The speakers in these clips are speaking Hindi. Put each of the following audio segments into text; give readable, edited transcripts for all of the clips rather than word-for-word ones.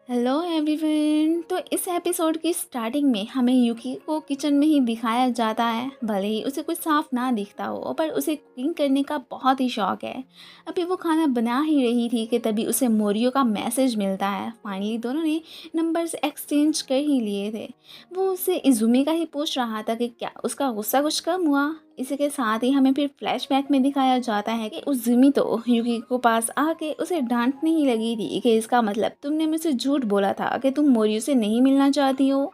Hello everyone. तो इस एपिसोड की स्टार्टिंग में हमें यूकी को किचन में ही दिखाया जाता है। भले ही उसे कुछ साफ ना दिखता हो पर उसे कुकिंग करने का बहुत ही शौक है। अभी वो खाना बना ही रही थी कि तभी उसे मोरियो का मैसेज मिलता है। फाइनली दोनों ने नंबर्स एक्सचेंज कर ही लिए थे। वो उससे इजुमी का ही पूछ रहा था कि क्या उसका गुस्सा कुछ कम हुआ। इसी के साथ ही हमें फिर फ्लैशबैक में दिखाया जाता है कि उस जिमी तो यूकी को पास आके उसे डांटने ही लगी थी कि इसका मतलब तुमने मुझसे झूठ बोला था कि तुम मोरियो से नहीं मिलना चाहती हो।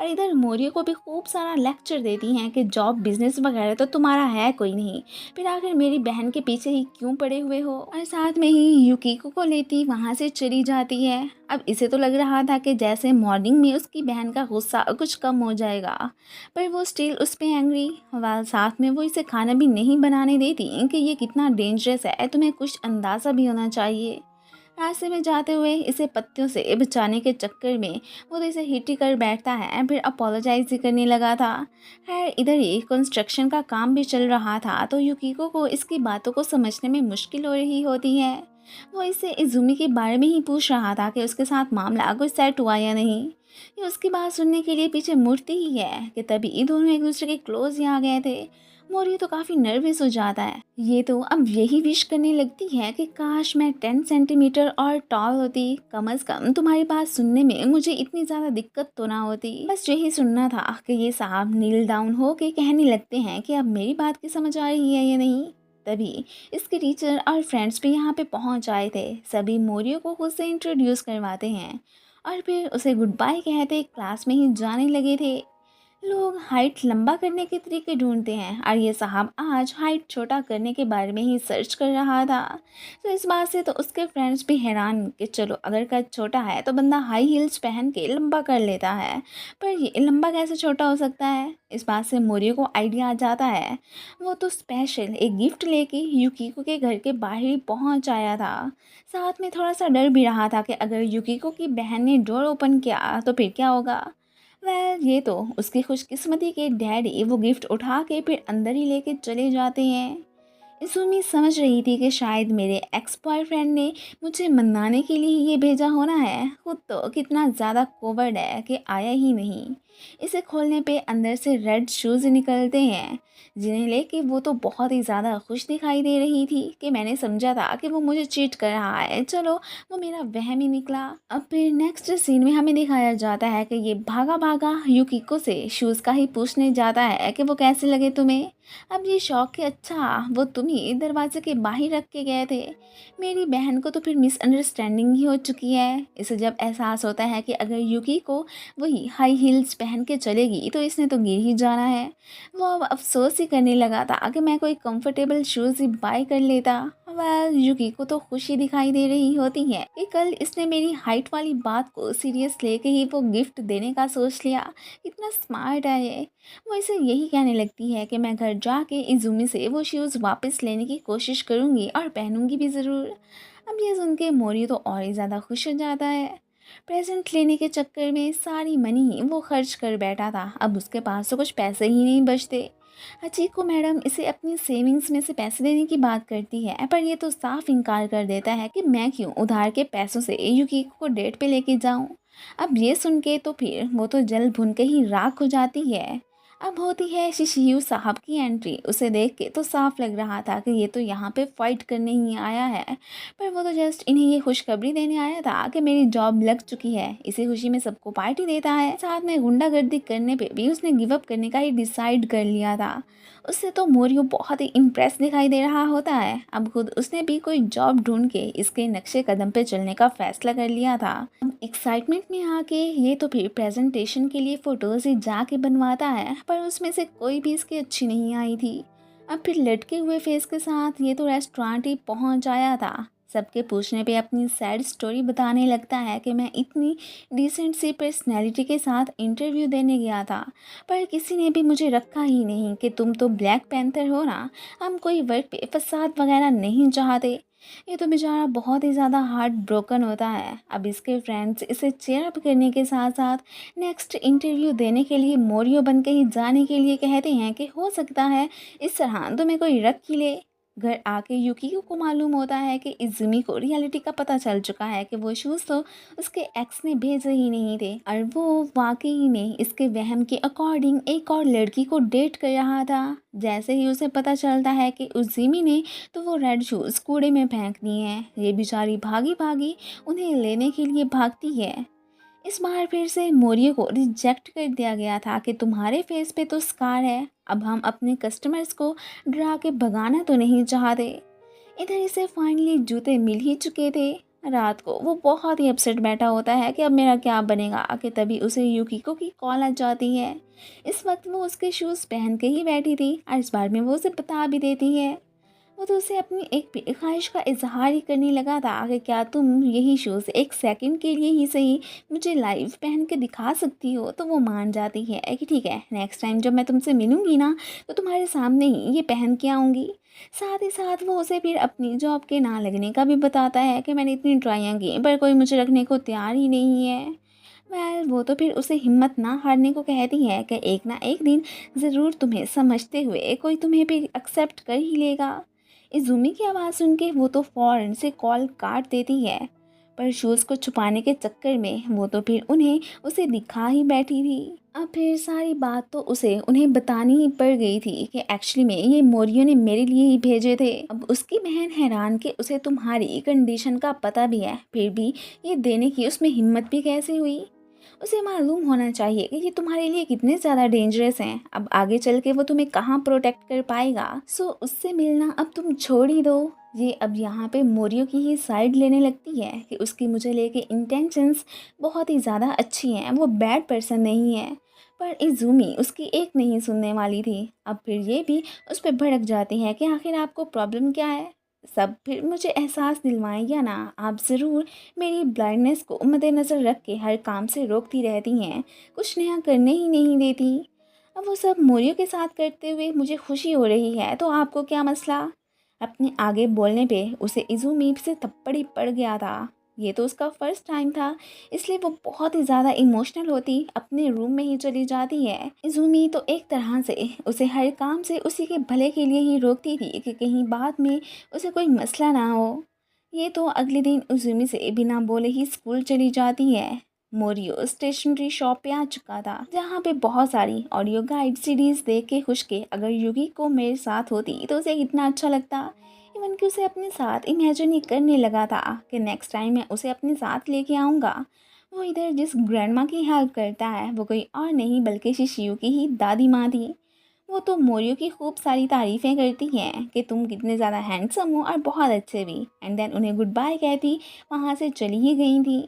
और इधर मोरियो को भी खूब सारा लेक्चर देती हैं कि जॉब बिजनेस वगैरह तो तुम्हारा है कोई नहीं, फिर आखिर मेरी बहन के पीछे ही क्यों पड़े हुए हो। और साथ में ही युकीको को लेती वहाँ से चली जाती है। अब इसे तो लग रहा था कि जैसे मॉर्निंग में उसकी बहन का गुस्सा कुछ कम हो जाएगा, पर वो स्टिल उस पर एंग्री। वाल साथ में वो इसे खाना भी नहीं बनाने देती कि ये कितना डेंजरस है, तुम्हें कुछ अंदाज़ा भी होना चाहिए। रास्ते में जाते हुए इसे पत्तियों से बचाने के चक्कर में वो तो इसे हिट ही कर बैठता है, फिर अपोलोजाइज ही करने लगा था। खैर इधर ही कंस्ट्रक्शन का काम भी चल रहा था तो युकीको को इसकी बातों को समझने में मुश्किल हो रही होती है। वो इससे इजुमी के बारे में ही पूछ रहा था कि उसके साथ मामला कुछ सेट हुआ या नहीं। ये उसकी बात सुनने के लिए पीछे मुड़ती ही है कि तभी दोनों एक दूसरे के क्लोज ही आ गए थे। मोरी तो काफ़ी नर्वस हो जाता है। ये तो अब यही विश करने लगती है कि काश मैं 10 सेंटीमीटर और टॉल होती, कम अज़ कम तुम्हारी बात सुनने में मुझे इतनी ज़्यादा दिक्कत तो ना होती। बस यही सुनना था कि ये साहब नील डाउन हो के कहने लगते हैं कि अब मेरी बात की समझ आ रही है या नहीं। तभी इसके टीचर और फ्रेंड्स भी यहाँ पे पहुँच आए थे। सभी मोरियो को खुद से इंट्रोड्यूस करवाते हैं और फिर उसे गुड बाय कहते क्लास में ही जाने लगे थे। लोग हाइट लंबा करने के तरीके ढूंढते हैं और ये साहब आज हाइट छोटा करने के बारे में ही सर्च कर रहा था। तो इस बात से तो उसके फ्रेंड्स भी हैरान कि चलो अगर कद छोटा है तो बंदा हाई हील्स पहन के लंबा कर लेता है, पर ये लंबा कैसे छोटा हो सकता है। इस बात से मोरियो को आइडिया आ जाता है। वो तो स्पेशल एक गिफ्ट लेके युकीको के घर के बाहर ही पहुंच आया था। साथ में थोड़ा सा डर भी रहा था कि अगर युकीको की बहन ने डोर ओपन किया तो फिर क्या होगा। ये तो उसकी खुशकिस्मती के डैडी वो गिफ्ट उठा के फिर अंदर ही लेके चले जाते हैं। इसूमी समझ रही थी कि शायद मेरे एक्स बॉयफ्रेंड ने मुझे मनाने के लिए ये भेजा होना है। खुद तो कितना ज़्यादा कोवर्ड है कि आया ही नहीं। इसे खोलने पे अंदर से रेड शूज़ निकलते हैं, जिन्हें लेके वो तो बहुत ही ज़्यादा खुश दिखाई दे रही थी कि मैंने समझा था कि वो मुझे चीट कर रहा है, चलो वो मेरा वहम ही निकला। अब फिर नेक्स्ट सीन में हमें दिखाया जाता है कि ये भागा भागा युकीको से शूज़ का ही पूछने जाता है कि वो कैसे लगे तुम्हें। अब ये शौक कि अच्छा वो तुम ही दरवाजे के बाहर रख के गए थे। मेरी बहन को तो फिर मिसअंडरस्टैंडिंग ही हो चुकी है। इसे जब एहसास होता है कि अगर युकी को वही हाई हील्स पहन के चलेगी तो इसने तो गिर ही जाना है। वो अब अफसोस ही करने लगा था कि मैं कोई कंफर्टेबल शूज़ ही बाय कर लेता। युकी को तो खुशी दिखाई दे रही होती है कि कल इसने मेरी हाइट वाली बात को सीरियस लेके ही वो गिफ्ट देने का सोच लिया। इतना स्मार्ट है ये। वो इसे यही कहने लगती है कि मैं घर जाके इजुमी से वो शूज़ वापस लेने की कोशिश करूँगी और पहनूंगी भी ज़रूर। अब ये सुन के मोरी तो और ही ज़्यादा खुश हो जाता है। प्रेजेंट लेने के चक्कर में सारी मनी वो खर्च कर बैठा था। अब उसके पास तो कुछ पैसे ही नहीं बचते। हचीको मैडम इसे अपनी सेविंग्स में से पैसे देने की बात करती है, पर ये तो साफ इनकार कर देता है कि मैं क्यों उधार के पैसों से युकीको को डेट पे लेके जाऊं। अब ये सुन के तो फिर वो तो जल भुन के ही राख हो जाती है। अब होती है शिशियू साहब की एंट्री। उसे देख के तो साफ लग रहा था कि ये तो यहाँ पे फाइट करने ही आया है, पर वो तो जस्ट इन्हें ये खुशखबरी देने आया था कि मेरी जॉब लग चुकी है। इसी खुशी में सबको पार्टी देता है। साथ में गुंडागर्दी करने पे भी उसने गिव अप करने का ही डिसाइड कर लिया था। उससे तो मोरियो बहुत ही इम्प्रेस दिखाई दे रहा होता है। अब खुद उसने भी कोई जॉब ढूंढ के इसके नक्शे कदम पे चलने का फैसला कर लिया था। अब एक्साइटमेंट में आके ये तो फिर प्रेजेंटेशन के लिए फ़ोटोज़ ही जाके बनवाता है, पर उसमें से कोई भी इसकी अच्छी नहीं आई थी। अब फिर लटके हुए फेस के साथ ये तो रेस्टोरेंट ही पहुंच आया था। सबके पूछने पे अपनी सैड स्टोरी बताने लगता है कि मैं इतनी डिसेंट सी पर्सनैलिटी के साथ इंटरव्यू देने गया था, पर किसी ने भी मुझे रखा ही नहीं कि तुम तो ब्लैक पैंथर हो ना, हम कोई वर्क पे फसाद वगैरह नहीं चाहते। ये तो बेचारा बहुत ही ज़्यादा हार्ट ब्रोकन होता है। अब इसके फ्रेंड्स इसे चेयर अप करने के साथ साथ नेक्स्ट इंटरव्यू देने के लिए मोरियो बन के ही जाने के लिए कहते हैं कि हो सकता है इस तरह तुम्हें कोई रख ही ले। घर आके युकियो को मालूम होता है कि इज़ुमी को रियलिटी का पता चल चुका है कि वो शूज़ तो उसके एक्स ने भेजे ही नहीं थे और वो वाकई में इसके वहम के अकॉर्डिंग एक और लड़की को डेट कर रहा था। जैसे ही उसे पता चलता है कि उज़ुमी ने तो वो रेड शूज़ कूड़े में फेंक दिए हैं, ये बेचारी भागी भागी उन्हें लेने के लिए भागती है। इस बार फिर से मोरियो को रिजेक्ट कर दिया गया था कि तुम्हारे फेस पे तो स्कार है, अब हम अपने कस्टमर्स को डरा के भगाना तो नहीं चाहते। इधर इसे फाइनली जूते मिल ही चुके थे। रात को वो बहुत ही अपसेट बैठा होता है कि अब मेरा क्या बनेगा, कि तभी उसे युकिको की कॉल आ जाती है। इस वक्त वो उसके शूज़ पहन के ही बैठी थी और इस बार में वो उसे बता भी देती है। वो तो उसे अपनी एक ख्वाहिश का इजहार ही करने लगा था कि क्या तुम यही शूज़ एक सेकंड के लिए ही सही मुझे लाइव पहन के दिखा सकती हो। तो वो मान जाती है कि ठीक है, नेक्स्ट टाइम जब मैं तुमसे मिलूंगी ना तो तुम्हारे सामने ही ये पहन के आऊँगी। साथ ही साथ वो उसे फिर अपनी जॉब के ना लगने का भी बताता है कि मैंने इतनी ट्राइयाँ की पर कोई मुझे रखने को तैयार ही नहीं है। वो तो फिर उसे हिम्मत ना हारने को कहती है कि एक ना एक दिन ज़रूर तुम्हें समझते हुए कोई तुम्हें भी एक्सेप्ट कर ही लेगा। इज़ुमी की आवाज़ सुन के वो तो फ़ौरन से कॉल काट देती है, पर शूज़ को छुपाने के चक्कर में वो तो फिर उन्हें उसे दिखा ही बैठी थी। अब फिर सारी बात तो उसे उन्हें बतानी ही पड़ गई थी कि एक्चुअली में ये मोरियो ने मेरे लिए ही भेजे थे। अब उसकी बहन हैरान कि उसे तुम्हारी कंडीशन का पता भी है, फिर भी ये देने की उसमें हिम्मत भी कैसे हुई। उसे मालूम होना चाहिए कि ये तुम्हारे लिए कितने ज़्यादा डेंजरस हैं, अब आगे चल के वो तुम्हें कहाँ प्रोटेक्ट कर पाएगा। सो उससे मिलना अब तुम छोड़ ही दो। ये अब यहाँ पे मोरियो की ही साइड लेने लगती है कि उसकी मुझे लेके इंटेंशंस बहुत ही ज़्यादा अच्छी हैं, वो बैड पर्सन नहीं है। पर इज़ुमी उसकी एक नहीं सुनने वाली थी। अब फिर ये भी उस पर भड़क जाती है कि आखिर आपको प्रॉब्लम क्या है। सब फिर मुझे एहसास दिलवाएं ना, आप ज़रूर मेरी ब्लाइंडनेस को मद्देनज़र रख के हर काम से रोकती रहती हैं, कुछ नया करने ही नहीं देती। अब वो सब मोरियो के साथ करते हुए मुझे खुशी हो रही है, तो आपको क्या मसला। अपने आगे बोलने पे उसे इज़ुमी से थप्पड़ ही पड़ गया था। ये तो उसका फर्स्ट टाइम था, इसलिए वो बहुत ही ज़्यादा इमोशनल होती अपने रूम में ही चली जाती है। इज़ुमी तो एक तरह से उसे हर काम से उसी के भले के लिए ही रोकती थी कि कहीं बाद में उसे कोई मसला ना हो। ये तो अगले दिन उज़ुमी से बिना बोले ही स्कूल चली जाती है। मोरियो स्टेशनरी शॉप पे आ चुका था, जहाँ पे बहुत सारी ऑडियो गाइड सीरीज देख के खुश के अगर युगी को मेरे साथ होती तो उसे कितना अच्छा लगता। इवन कि उसे अपने साथ इमेजिन ही करने लगा था कि नेक्स्ट टाइम मैं उसे अपने साथ लेके आऊँगा। वो इधर जिस ग्रैंडमा की हेल्प करता है वो कोई और नहीं बल्कि शिशियू की ही दादी माँ थी। वो तो मोरियो की खूब सारी तारीफ़ें करती हैं कि तुम कितने ज़्यादा हैंडसम हो और बहुत अच्छे भी, एंड देन उन्हें गुड बाय कहती वहाँ से चली ही गई थी।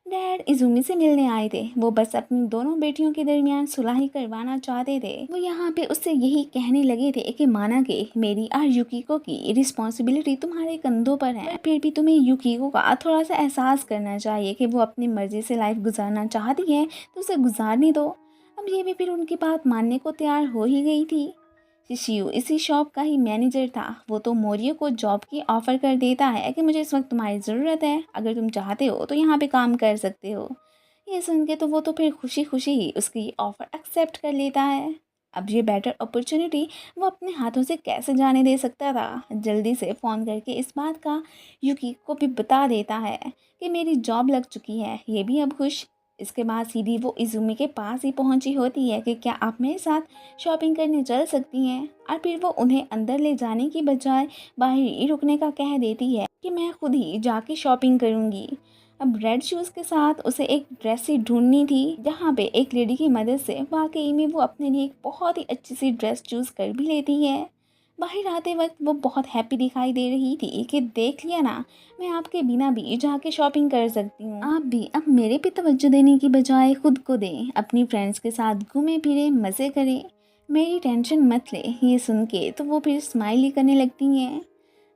डैड इज़ुमी से मिलने आए थे, वो बस अपनी दोनों बेटियों के दरमियान सुलह ही करवाना चाहते थे। वो यहाँ पे उससे यही कहने लगे थे कि माना कि मेरी और युकिको की रिस्पॉन्सिबिलिटी तुम्हारे कंधों पर है, फिर भी तुम्हें युकिको का थोड़ा सा एहसास करना चाहिए कि वो अपनी मर्जी से लाइफ गुजारना चाहती है तो उसे गुजारने दो। अब ये भी फिर उनकी बात मानने को तैयार हो ही गई थी। शिशियू इसी शॉप का ही मैनेजर था। वो तो मोरियो को जॉब की ऑफ़र कर देता है कि मुझे इस वक्त तुम्हारी ज़रूरत है, अगर तुम चाहते हो तो यहाँ पे काम कर सकते हो। ये सुन के तो वो तो फिर खुशी खुशी ही उसकी ऑफ़र एक्सेप्ट कर लेता है। अब ये बेटर अपॉर्चुनिटी वो अपने हाथों से कैसे जाने दे सकता था। जल्दी से फ़ोन करके इस बात का युकी को भी बता देता है कि मेरी जॉब लग चुकी है, ये भी अब खुश। इसके बाद सीधी वो इज़ुमी के पास ही पहुंची होती है कि क्या आप मेरे साथ शॉपिंग करने चल सकती हैं, और फिर वो उन्हें अंदर ले जाने की बजाय बाहर ही रुकने का कह देती है कि मैं खुद ही जाके शॉपिंग करूंगी। अब रेड शूज़ के साथ उसे एक ड्रेस ही ढूंढनी थी, जहाँ पे एक लेडी की मदद से वाकई में वो अपने लिए एक बहुत ही अच्छी सी ड्रेस चूज़ कर भी लेती है। बाहर आते वक्त वो बहुत हैप्पी दिखाई दे रही थी कि देख लिया ना, मैं आपके बिना भी जाके शॉपिंग कर सकती हूँ। आप भी अब मेरे पे तवज्जो देने की बजाय खुद को दें, अपनी फ्रेंड्स के साथ घूमे फिरे मज़े करें, मेरी टेंशन मत ले। ये सुन के तो वो फिर स्माइल ही करने लगती हैं।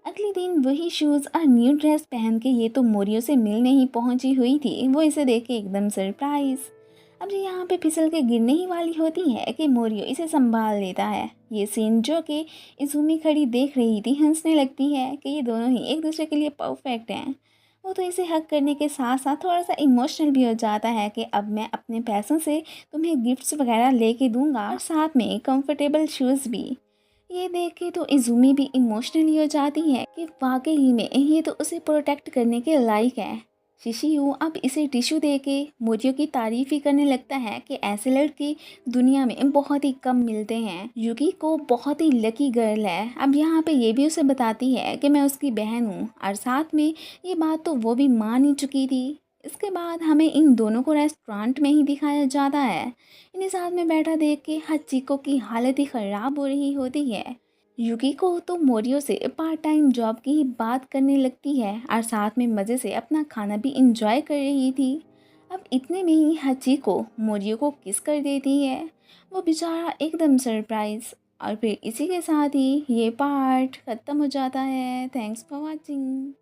अगले दिन वही शूज़ और न्यू ड्रेस पहन के ये तो मोरियो से मिलने ही पहुंची हुई थी। वो इसे देख के एकदम सरप्राइज। अब ये यहाँ पे फिसल के गिरने ही वाली होती है कि मोरियो इसे संभाल लेता है। ये सीन जो कि इज़ुमी खड़ी देख रही थी हंसने लगती है कि ये दोनों ही एक दूसरे के लिए परफेक्ट हैं। वो तो इसे हक करने के साथ साथ थोड़ा सा इमोशनल भी हो जाता है कि अब मैं अपने पैसों से तुम्हें गिफ्ट्स वगैरह लेके दूंगा और साथ में कंफर्टेबल शूज़ भी। ये देख के तो इज़ुमी भी इमोशनली हो जाती है कि वाकई में ये तो उसे प्रोटेक्ट करने के लायक है। शिशियू अब इसे टिश्यू दे के मोरियो की तारीफ ही करने लगता है कि ऐसे लड़के दुनिया में बहुत ही कम मिलते हैं। युकी को बहुत ही लकी गर्ल है। अब यहाँ पे ये भी उसे बताती है कि मैं उसकी बहन हूँ और साथ में ये बात तो वो भी मान ही चुकी थी। इसके बाद हमें इन दोनों को रेस्टोरेंट में ही दिखाया जाता है। इन्हें साथ में बैठा देख के हचिको की हालत ही ख़राब हो रही होती है। युकी तो मोरियो से पार्ट टाइम जॉब की ही बात करने लगती है और साथ में मज़े से अपना खाना भी इंजॉय कर रही थी। अब इतने में ही हचिको मोरियो को किस कर देती है। वो बेचारा एकदम सरप्राइज। और फिर इसी के साथ ही ये पार्ट ख़त्म हो जाता है। Thanks for watching.